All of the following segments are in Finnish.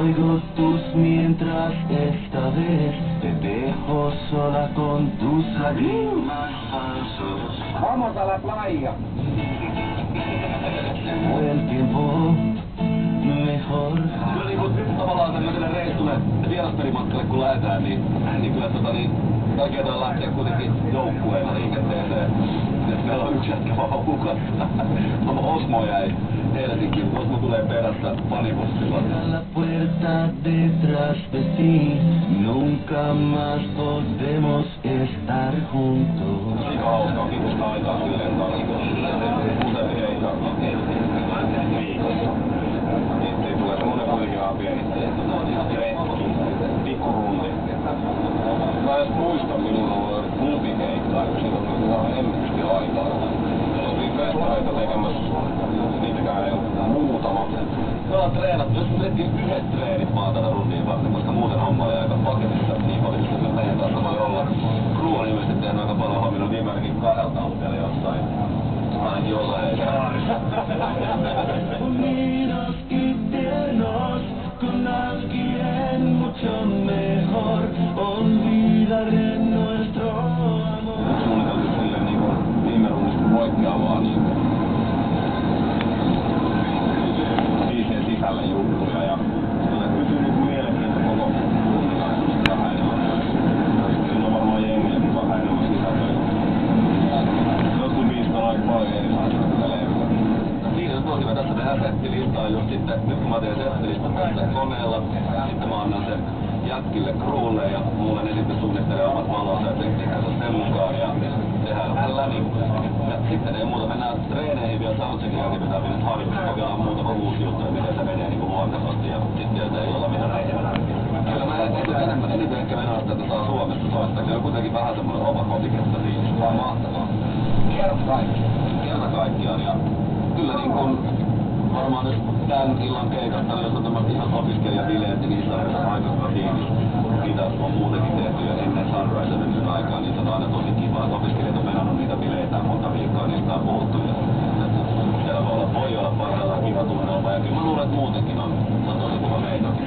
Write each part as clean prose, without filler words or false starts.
oigo tus mientras esta vez te dejo sola con tus lágrimas falsos. Vamos a la playa. Se mueve el tiempo mejor. Kyllä niinku tavallaan tämmöiselle reissulle ja vieraspelimatkalle kun lähdetään, niin kyllä oikeastaan lähteä kuitenkin joukkueena liikenteeseen. Et meillä on yksi jätkä vaan hukassa. Osmo jäi Helsinkiin. Osmo tulee perästä panibussilla. La puerta detrás de ti, nunca más podemos estar juntos. Aika hauskaa pitkästä aikaa silleen usein heitä viikossa. Niin tulee semmonen kuitenkin vähän pieni retki, pikkurunti. Mä edes muistan milloin on ollut klubikeikkaa, kun siitä on ihan hemmetisti aikaa. Me oltiin festareita tekemässä, niitäkään ei muutama. Me ollaan treenattu, jos me tehtiin yhdet treenit vaan tätä rundia varten, koska muuten homma oli aika paketissa niin paljon, että me meidän kanssa voi olla. Crew on ilmeisesti tehnyt aika paljon hommilla, niin mä ainakin 2 alueella jossain. Ainakin osa heitä. Unidos y tiernos con alguien mucho mejor, olvidaré nuestro amor. Suunniteltu silleen niinku viime runnista poikkeavaa niinku biisien sisälle juttuja ja sillä pysyy niinku mielenkiinto koko runnin kanssa vähän enemmän. Siinä on varmaan jengiä vähän enemmän sisältöä. Jotkut biisit on aika paljon eri saattaa tätä levyllä. Siinä on tosi tässä tehdään settilistaa just sitten, nyt kun mä teen settilistan tässä koneella, sitten mä annan sen jätkille, crewlle ja mulle ne sitten suunnittelee omat valonsa ja tekniikansa sen mukaan ja tehdään vähän läni. Ja sitten ei muuta, mennään treeneihin vielä soundcheckin jälkeen pitää mennä harjoittaa, kokeillaan muutama uusi juttu ja miten se menee niinku luontevasti ja sitten sieltä ei olla mitään näin. Kyllä mä eniten ehkä mennään, että saa Suomessa soittaa, se on kuitenkin vähän semmoinen oma kotiketta siinä, se on mahtavaa. Kerta kaikkiaan ja kyllä niin kuin varmaan nyt tän illan keikasta, jos on tämmöistä ihan opiskelijabileet, niin niissä on aika hyvä fiilis. Mitä on muutenkin tehty jo ennen Sunrise Avenuen aikaa, niin se on aina tosi kiva, että opiskelijat on menannut niitä bileitä monta viikkoa, niistä on puhuttu. Ja siellä voi olla parhaillaan kiva tunnelma ja kyllä mä luulen, että muutenkin on tosi kiva meininki.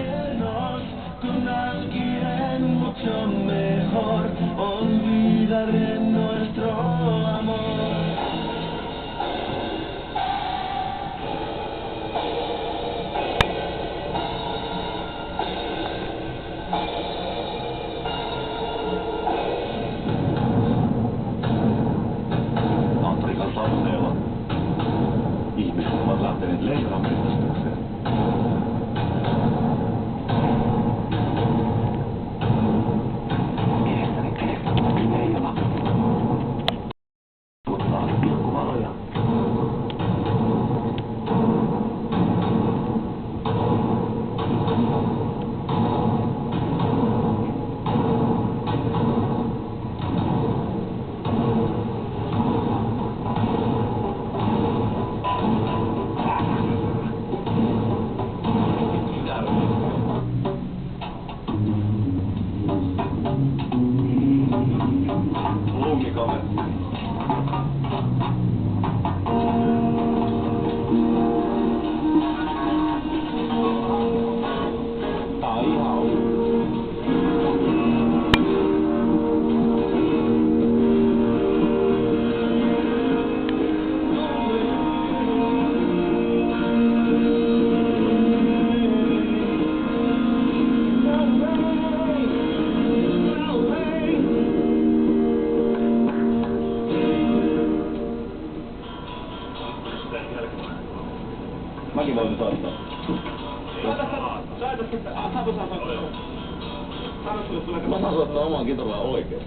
Con alguien mucho mejor, olvidaré nuestro amor. Afrikan saarteella ihmiset ovat lähteneet leirametsästykseen. Mielestäni Kristoffin leijona ottaa pilkkuvaloja. Lumikame. Tää on ihan mäkin voisin soittaa. Mä saan soittaa oman kitaran oikein.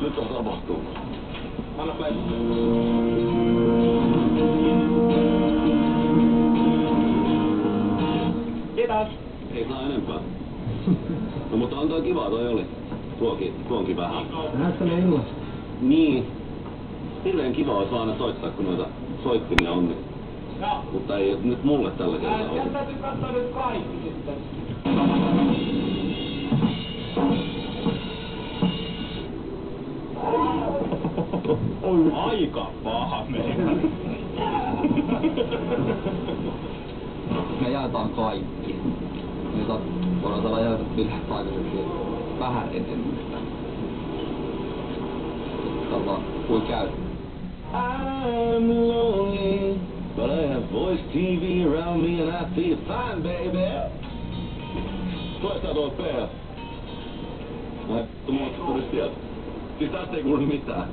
Nyt on tapahtunut. Anna play. Kiitos. Ei saa enempää. No mutta on toi kiva, toi oli. Tuonkin vähän. Näyttäne illasta. Niin. Hirveen kiva olisi aina soittaa, kun noita soittimia on. Mutta ei nyt mulle tällä kertaa ole. Täytyy katsoa nyt kaikki sitten. Aika paha meillä. Me jaetaan kaikki. niin voidaan saada jätettyä aikaisemmin vähän ennen sitä. Kuin käy. I'm lonely, but I have voice TV around me and I feel fine, baby. Soittaa tuolla P. Mulla tuli sieltä. Siis tästä ei kuulu mitään.